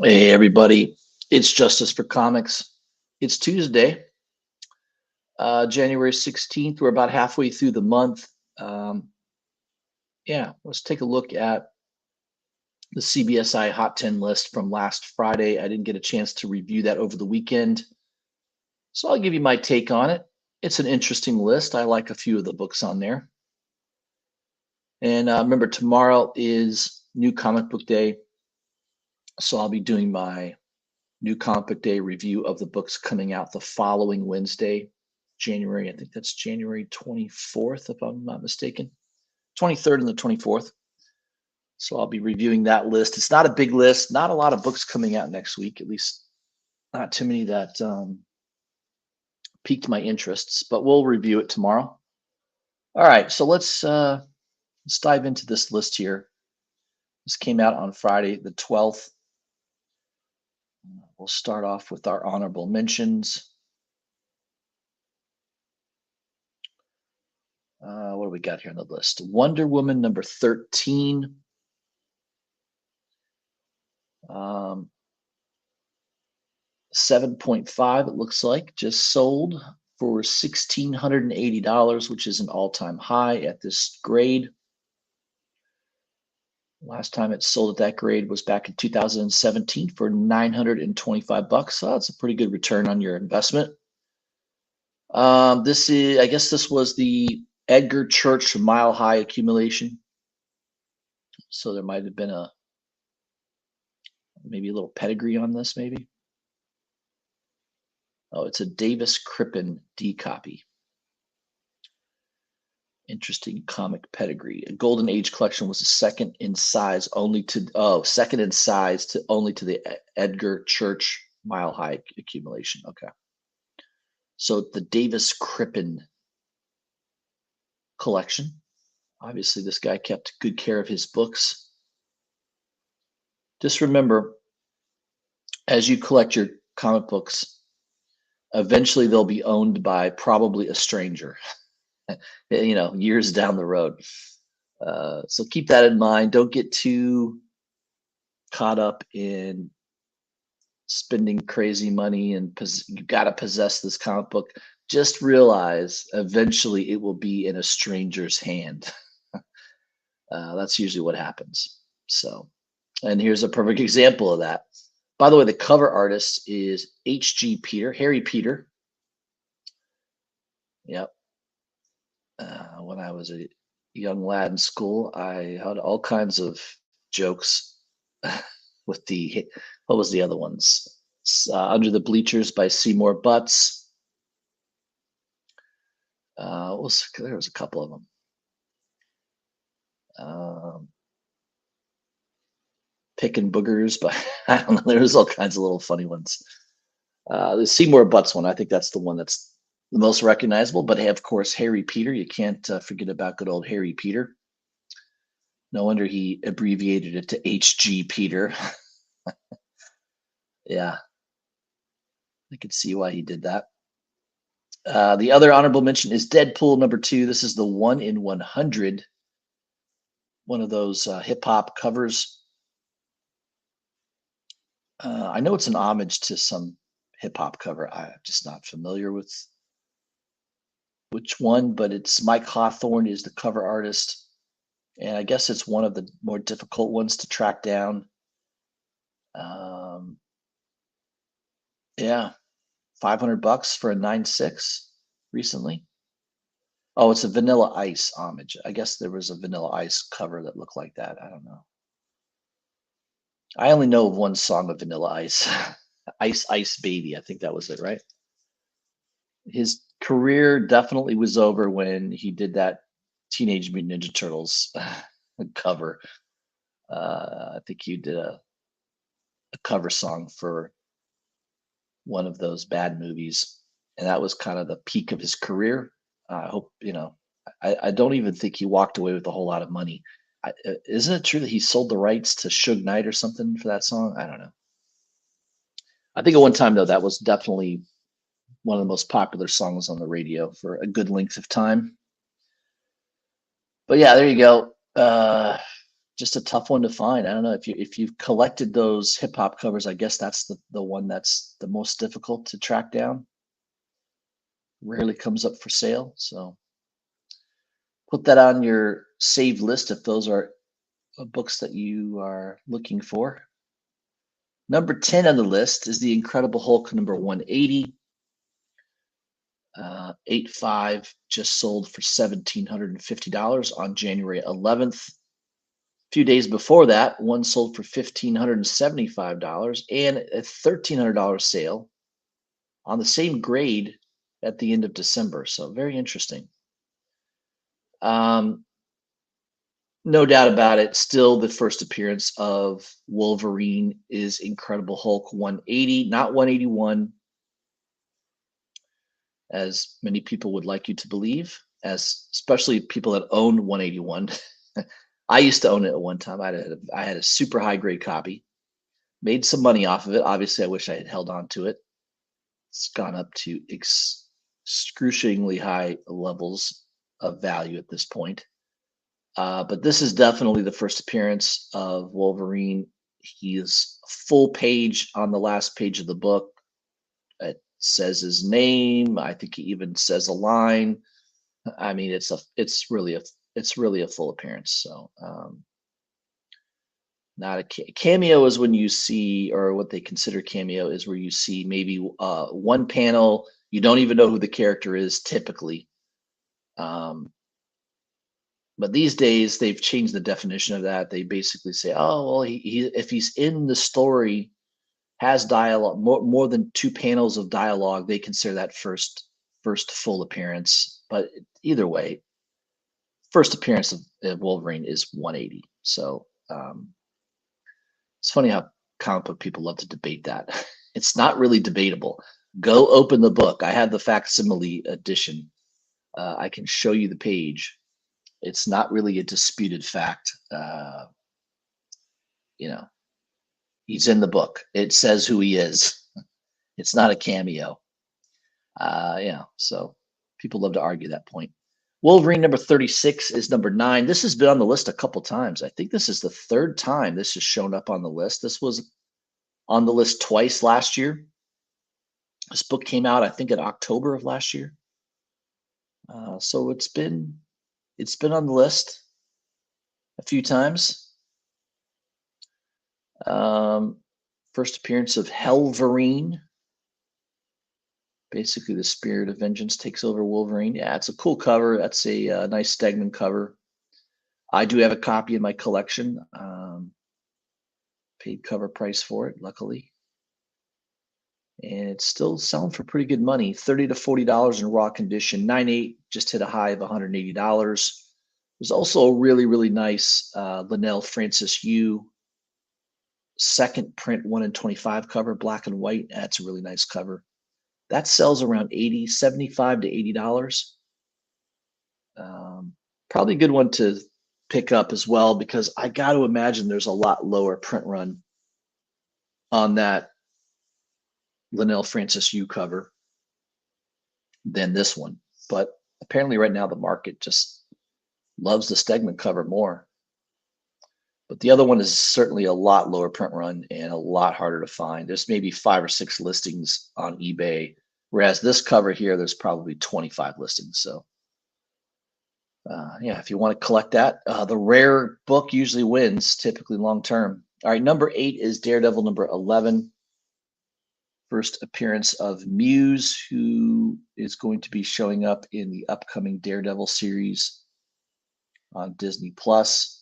Hey everybody, it's Justice for Comics. It's Tuesday, January 16th. We're about halfway through the month. Um, let's take a look at the CBSI Hot 10 list from last Friday. I didn't get a chance to review that over the weekend, so I'll give you my take on it. It's an interesting list. I like a few of the books on there. And remember, tomorrow is New Comic Book Day, so I'll be doing my New Comic Book Day review of the books coming out the following Wednesday, I think that's January 24th, if I'm not mistaken, 23rd and the 24th. So I'll be reviewing that list. It's not a big list, not a lot of books coming out next week, at least not too many that piqued my interests, but we'll review it tomorrow. All right, so let's dive into this list here. This came out on Friday, the 12th. We'll start off with our honorable mentions. What do we got here on the list? Wonder Woman number 13. 7.5, it looks like, just sold for $1,680, which is an all-time high at this grade. Last time it sold at that grade was back in 2017 for $925. So that's a pretty good return on your investment. I guess this was the Edgar Church Mile High accumulation. So there might have been maybe a little pedigree on this, maybe. Oh, it's a Davis Crippen D copy. Interesting comic pedigree. A Golden Age collection was the second in size to the Edgar Church Mile High accumulation. Okay. So the Davis Crippen collection. Obviously, this guy kept good care of his books. Just remember, as you collect your comic books, eventually they'll be owned by probably a stranger, years down the road. So keep that in mind. Don't get too caught up in spending crazy money and you got to possess this comic book. Just realize eventually it will be in a stranger's hand. That's usually what happens. So, and here's a perfect example of that. By the way, the cover artist is H.G. Peter, Harry Peter. Yep. When I was a young lad in school, I had all kinds of jokes with what was the other ones? Under the Bleachers by Seymour Butts. There was a couple of them. Pickin' Boogers, but I don't know. There's all kinds of little funny ones. The Seymour Butts one, I think that's the one that's the most recognizable. But of course, Harry Peter. You can't forget about good old Harry Peter. No wonder he abbreviated it to H.G. Peter. Yeah, I could see why he did that. The other honorable mention is Deadpool number 2. This is the 1 in 100. One of those hip hop covers. I know it's an homage to some hip hop cover. I'm just not familiar with which one, but it's Mike Hawthorne is the cover artist. And I guess it's one of the more difficult ones to track down. Yeah, $500 for a 9.6 recently. Oh, it's a Vanilla Ice homage. I guess there was a Vanilla Ice cover that looked like that. I don't know. I only know of one song of Vanilla Ice. Ice Ice Baby. I think that was it, right? His career definitely was over when he did that Teenage Mutant Ninja Turtles cover. I think he did a cover song for one of those bad movies, and that was kind of the peak of his career. I hope, I don't even think he walked away with a whole lot of money. Isn't it true that he sold the rights to Suge Knight or something for that song? I don't know. I think at one time, though, that was definitely one of the most popular songs on the radio for a good length of time. But yeah, there you go. just a tough one to find. I don't know if you've collected those hip hop covers. I guess that's the one that's the most difficult to track down. Rarely comes up for sale. So put that on your saved list if those are books that you are looking for. Number 10 on the list is The Incredible Hulk number 180. 8.5 just sold for $1,750 on January 11th. A few days before that, one sold for $1,575 and a $1,300 sale on the same grade at the end of December. So very interesting. No doubt about it, still the first appearance of Wolverine is Incredible Hulk 180, not 181, as many people would like you to believe, as especially people that own 181. I used to own it at one time. I had a super high grade copy, made some money off of it. Obviously, I wish I had held on to it. It's gone up to excruciatingly high levels of value at this point. But this is definitely the first appearance of Wolverine. He is full page on the last page of the book. It says his name. I think he even says a line. I mean, it's really a full appearance. So not a cameo is when you see, or what they consider cameo is where you see maybe one panel. You don't even know who the character is typically. But these days they've changed the definition of that. They basically say, oh, well, he if he's in the story, has dialogue, more than two panels of dialogue, they consider that first full appearance. But either way, first appearance of Wolverine is 180. So it's funny how comic book people love to debate that. It's not really debatable. Go open the book. I have the facsimile edition. I can show you the page. It's not really a disputed fact. He's in the book. It says who he is. It's not a cameo. So people love to argue that point. Wolverine number 36 is number 9. This has been on the list a couple times. I think this is the third time this has shown up on the list. This was on the list twice last year. This book came out, I think, in October of last year. So it's been on the list a few times. First appearance of Helverine. Basically, the spirit of vengeance takes over Wolverine. Yeah, it's a cool cover. That's a nice Stegman cover. I do have a copy in my collection. Paid cover price for it, luckily. And it's still selling for pretty good money, $30 to $40 in raw condition. 9.8 just hit a high of $180. There's also a really, really nice Linnell Francis Yu second print 1 in 25 cover, black and white. That's a really nice cover. That sells around $75 to $80. Probably a good one to pick up as well, because I got to imagine there's a lot lower print run on that Linnell Francis Yu cover than this one. But apparently right now the market just loves the Stegman cover more. But the other one is certainly a lot lower print run and a lot harder to find. There's maybe 5 or 6 listings on eBay, whereas this cover here, there's probably 25 listings. So if you want to collect that, the rare book usually wins, typically long term. All right, number 8 is Daredevil number 11. First appearance of Muse, who is going to be showing up in the upcoming Daredevil series on Disney Plus.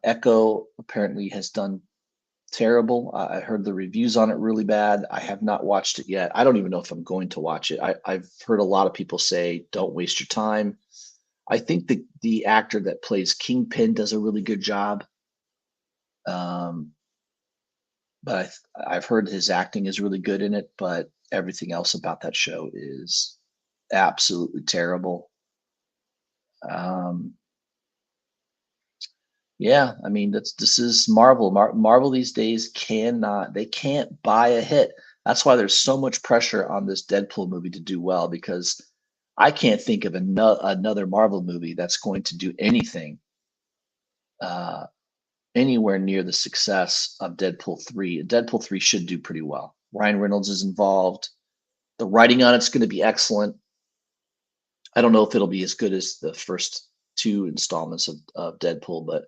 Echo apparently has done terrible. I heard the reviews on it really bad. I have not watched it yet. I don't even know if I'm going to watch it. I've heard a lot of people say, don't waste your time. I think the actor that plays Kingpin does a really good job. But I've heard his acting is really good in it, but everything else about that show is absolutely terrible. I mean, this is Marvel. Marvel these days can't buy a hit. That's why there's so much pressure on this Deadpool movie to do well, because I can't think of another Marvel movie that's going to do anything uh, anywhere near the success of Deadpool 3. Deadpool 3 should do pretty well. Ryan Reynolds is involved. The writing on it's going to be excellent. I don't know if it'll be as good as the first two installments of Deadpool, but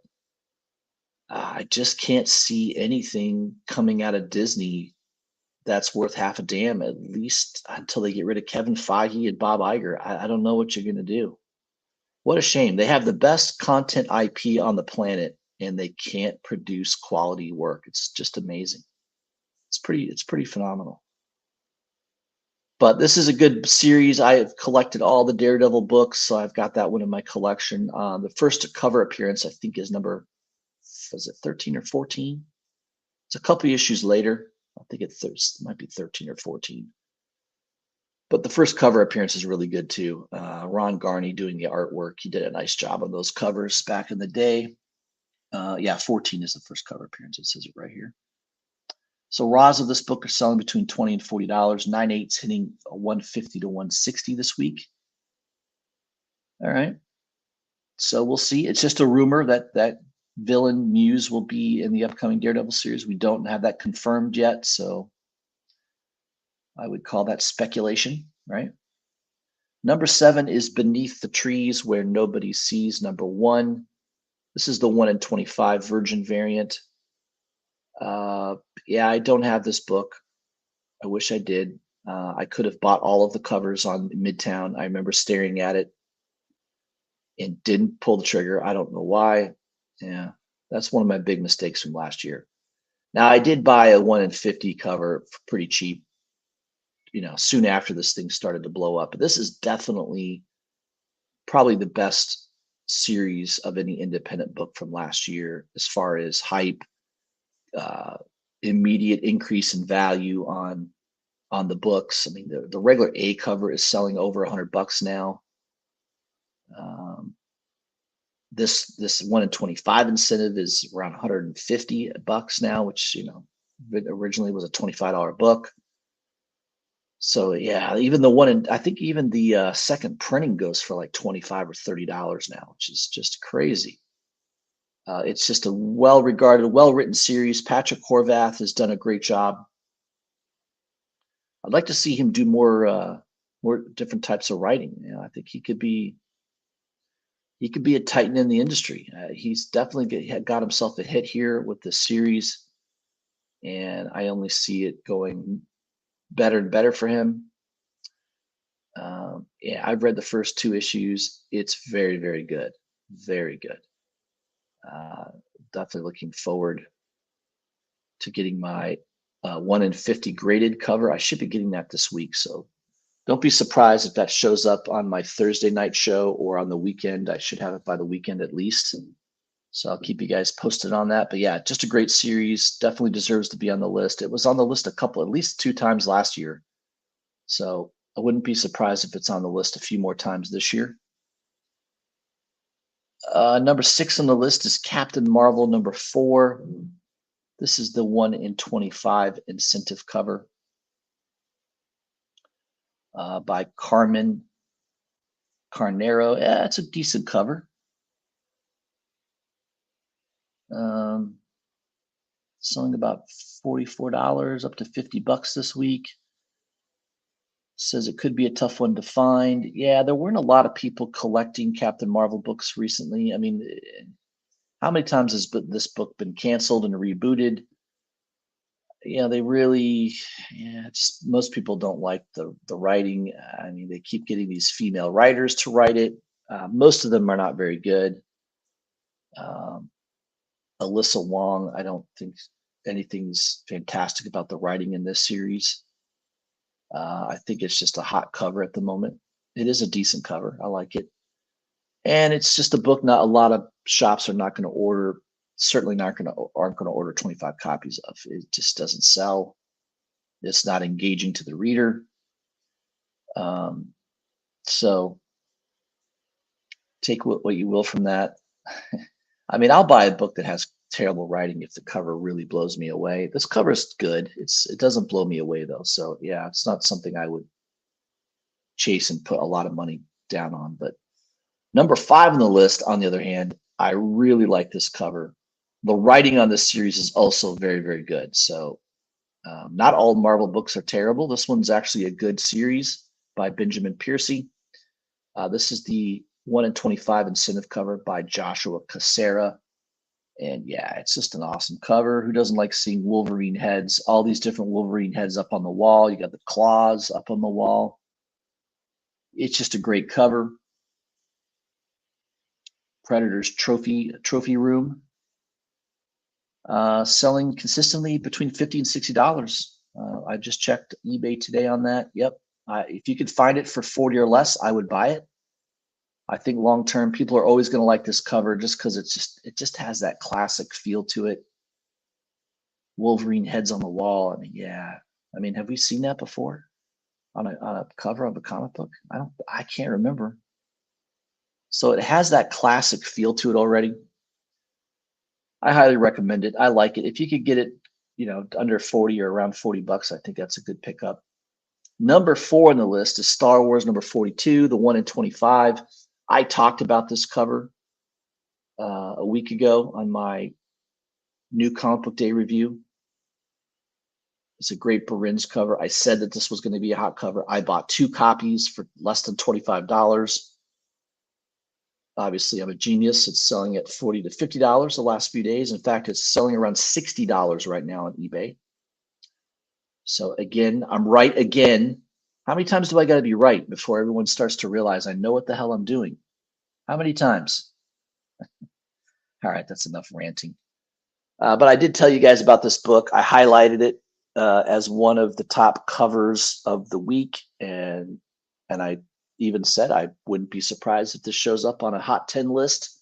I just can't see anything coming out of Disney that's worth half a damn, at least until they get rid of Kevin Feige and Bob Iger. I don't know what you're going to do. What a shame. They have the best content IP on the planet and they can't produce quality work. It's just amazing. It's pretty phenomenal. But this is a good series. I have collected all the Daredevil books, so I've got that one in my collection. The first cover appearance, I think, is number, was it 13 or 14? It's a couple issues later. I think it might be 13 or 14. But the first cover appearance is really good too. Ron Garney doing the artwork. He did a nice job on those covers back in the day. Yeah, 14 is the first cover appearance. It says it right here. So raws of this book are selling between $20 and $40. 9/8's hitting 150 to 160 this week. All right. So we'll see. It's just a rumor that villain Muse will be in the upcoming Daredevil series. We don't have that confirmed yet, so I would call that speculation, right? Number 7 is Beneath the Trees Where Nobody Sees. Number 1. This is the 1 in 25 Virgin variant. Yeah, I don't have this book. I wish I did. I could have bought all of the covers on Midtown. I remember staring at it and didn't pull the trigger. I don't know why. Yeah, that's one of my big mistakes from last year. Now, I did buy a 1 in 50 cover for pretty cheap, soon after this thing started to blow up. But this is definitely probably the best series of any independent book from last year as far as hype, immediate increase in value on the books. I mean, the regular A cover is selling over $100 now. This 1 in 25 incentive is around $150 now, which originally was a $25 book. So yeah, even the one in, I think even the second printing goes for like $25 or $30 now, which is just crazy. It's just a well-regarded, well-written series. Patrick Horvath has done a great job. I'd like to see him do more different types of writing. I think he could be a titan in the industry. He's definitely got himself a hit here with the series, and I only see it going better and better for him. Yeah, I've read the first 2 issues. It's very, very good. Very good. Definitely looking forward to getting my 1 in 50 graded cover. I should be getting that this week, so don't be surprised if that shows up on my Thursday night show or on the weekend. I should have it by the weekend at least. So I'll keep you guys posted on that. But yeah, just a great series. Definitely deserves to be on the list. It was on the list at least 2 times last year. So I wouldn't be surprised if it's on the list a few more times this year. Number 6 on the list is Captain Marvel number 4. This is the 1 in 25 incentive cover by Carmen Carnero. Yeah, it's a decent cover. Selling about $44 up to $50 this week. Says it could be a tough one to find. Yeah, there weren't a lot of people collecting Captain Marvel books recently. I mean, how many times has this book been canceled and rebooted? They really, just most people don't like the writing. I mean, they keep getting these female writers to write it. Most of them are not very good. Alyssa Wong, I don't think anything's fantastic about the writing in this series. I think it's just a hot cover at the moment. It is a decent cover. I like it. And it's just a book not a lot of shops are not going to order, certainly aren't going to order 25 copies of. It just doesn't sell. It's not engaging to the reader. So take what you will from that. I mean, I'll buy a book that has terrible writing if the cover really blows me away. This cover is good. It doesn't blow me away though. So yeah, it's not something I would chase and put a lot of money down on. But Number 5 on the list, on the other hand, I really like this cover. The writing on this series is also very, very good. So not all Marvel books are terrible. This one's actually a good series by Benjamin Piercy. This is the 1 in 25 incentive cover by Joshua Cassera. And yeah, it's just an awesome cover. Who doesn't like seeing Wolverine heads? All these different Wolverine heads up on the wall. You got the claws up on the wall. It's just a great cover. Predator's trophy room, selling consistently between $50 and $60. I just checked eBay today on that. Yep. If you could find it for 40 or less, I would buy it. I think long term, people are always going to like this cover just because it just has that classic feel to it. Wolverine heads on the wall. I mean, yeah. I mean, have we seen that before on a cover of a comic book? I can't remember. So it has that classic feel to it already. I highly recommend it. I like it. If you could get it, under 40 or around $40, I think that's a good pickup. Number 4 on the list is Star Wars number 42, the 1 in 25. I talked about this cover a week ago on my new comic book day review. It's a great Barins cover. I said that this was going to be a hot cover. I bought 2 copies for less than $25. Obviously, I'm a genius. It's selling at $40 to $50 the last few days. In fact, it's selling around $60 right now on eBay. So again, I'm right again. How many times do I got to be right before everyone starts to realize I know what the hell I'm doing? How many times? All right, that's enough ranting. But I did tell you guys about this book. I highlighted it as one of the top covers of the week, and I even said I wouldn't be surprised if this shows up on a hot 10 list.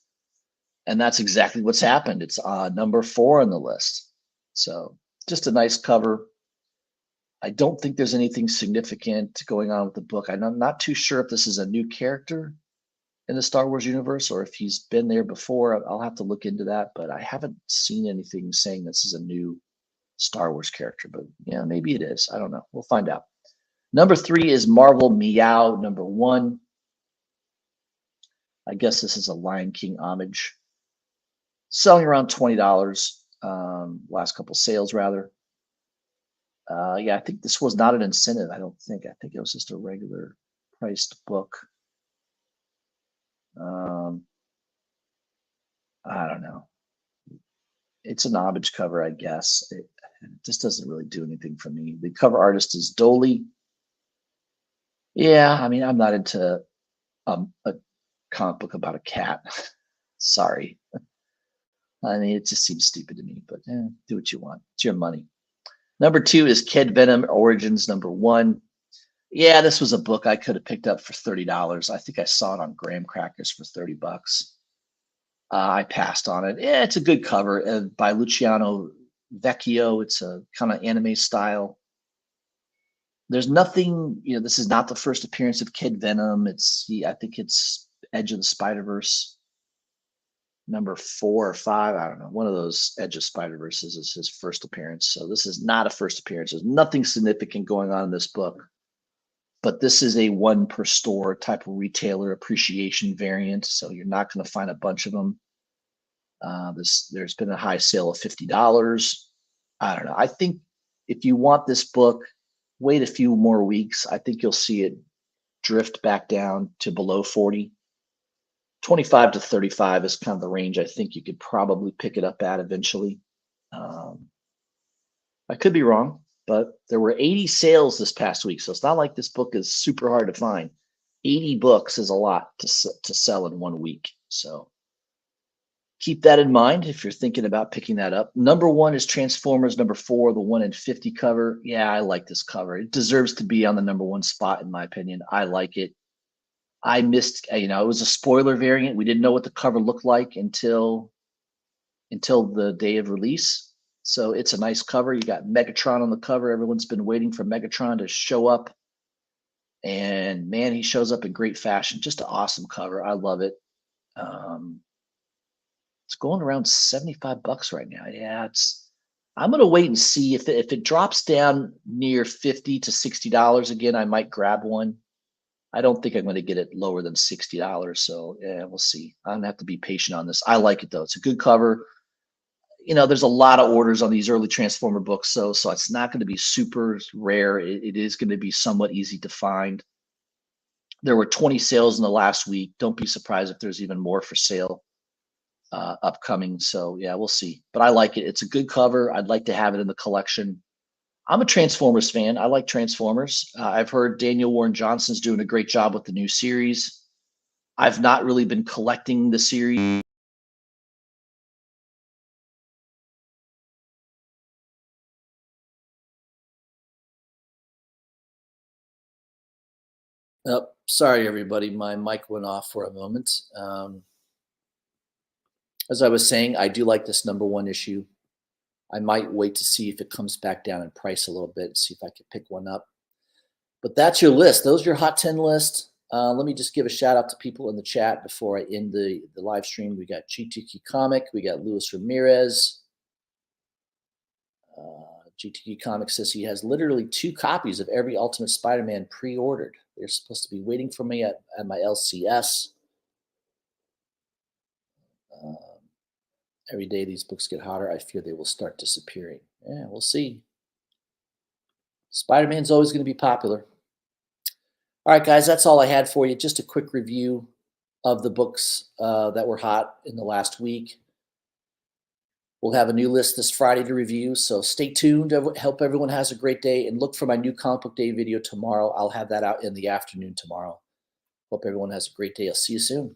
And that's exactly what's happened. It's number 4 on the list. So just a nice cover. I don't think there's anything significant going on with the book. I'm not too sure if this is a new character in the Star Wars universe or if he's been there before. I'll have to look into that, but I haven't seen anything saying this is a new Star Wars character. But yeah, maybe it is. I don't know. We'll find out. Number 3 is Marvel Meow number 1. I guess this is a Lion King homage. Selling around $20. Last couple sales, rather. Yeah, I think this was not an incentive. I think it was just a regular priced book. I don't know. It's an homage cover, I guess. It just doesn't really do anything for me. The cover artist is Dolly. Yeah, I mean, I'm not into a comic book about a cat. Sorry. I mean, it just seems stupid to me, but do what you want. It's your money. Number 2 is Kid Venom Origins number 1. Yeah, this was a book I could have picked up for $30. I think I saw it on Graham Crackers for $30. I passed on it. Yeah, it's a good cover by Luciano Vecchio. It's a kind of anime style. There's nothing, this is not the first appearance of Kid Venom. I think it's Edge of the Spider-Verse number 4 or 5. I don't know. One of those Edge of Spider-Verses is his first appearance. So this is not a first appearance. There's nothing significant going on in this book. But this is a 1 per store type of retailer appreciation variant. So you're not going to find a bunch of them. There's been a high sale of $50. I don't know. I think if you want this book, wait a few more weeks. I think you'll see it drift back down to below 40. 25 to 35 is kind of the range I think you could probably pick it up at eventually. I could be wrong, but there were 80 sales this past week. So it's not like this book is super hard to find. 80 books is a lot to sell in 1 week. So keep that in mind if you're thinking about picking that up. Number 1 is Transformers number 4, the 1 in 50 cover. Yeah, I like this cover. It deserves to be on the number 1 spot, in my opinion. I like it. I missed, it was a spoiler variant. We didn't know what the cover looked like until the day of release. So it's a nice cover. You got Megatron on the cover. Everyone's been waiting for Megatron to show up. And man, he shows up in great fashion. Just an awesome cover. I love it. It's going around $75 right now. Yeah, I'm going to wait and see if it drops down near $50 to $60 again. I might grab one. I don't think I'm going to get it lower than $60. So yeah, we'll see. I'm gonna have to be patient on this. I like it though. It's a good cover. There's a lot of orders on these early Transformer books, so it's not going to be super rare. It is going to be somewhat easy to find. There were 20 sales in the last week. Don't be surprised if there's even more for sale upcoming. So yeah, we'll see. But I like it. It's a good cover. I'd like to have it in the collection. I'm a Transformers fan. I like Transformers. I've heard Daniel Warren Johnson's doing a great job with the new series. I've not really been collecting the series. Oh, sorry, everybody. My mic went off for a moment. As I was saying, I do like this #1 issue. I might wait to see if it comes back down in price a little bit and see if I can pick one up. But that's your list. Those are your Hot 10 list. Let me just give a shout out to people in the chat before I end the live stream. We got GTQ Comic. We got Luis Ramirez. GTQ Comic says he has literally 2 copies of every Ultimate Spider-Man pre-ordered. They're supposed to be waiting for me at my LCS. Every day these books get hotter, I fear they will start disappearing. Yeah, we'll see. Spider-Man's always going to be popular. All right, guys, that's all I had for you. Just a quick review of the books that were hot in the last week. We'll have a new list this Friday to review, so stay tuned. Hope everyone has a great day, and look for my new Comic Book Day video tomorrow. I'll have that out in the afternoon tomorrow. Hope everyone has a great day. I'll see you soon.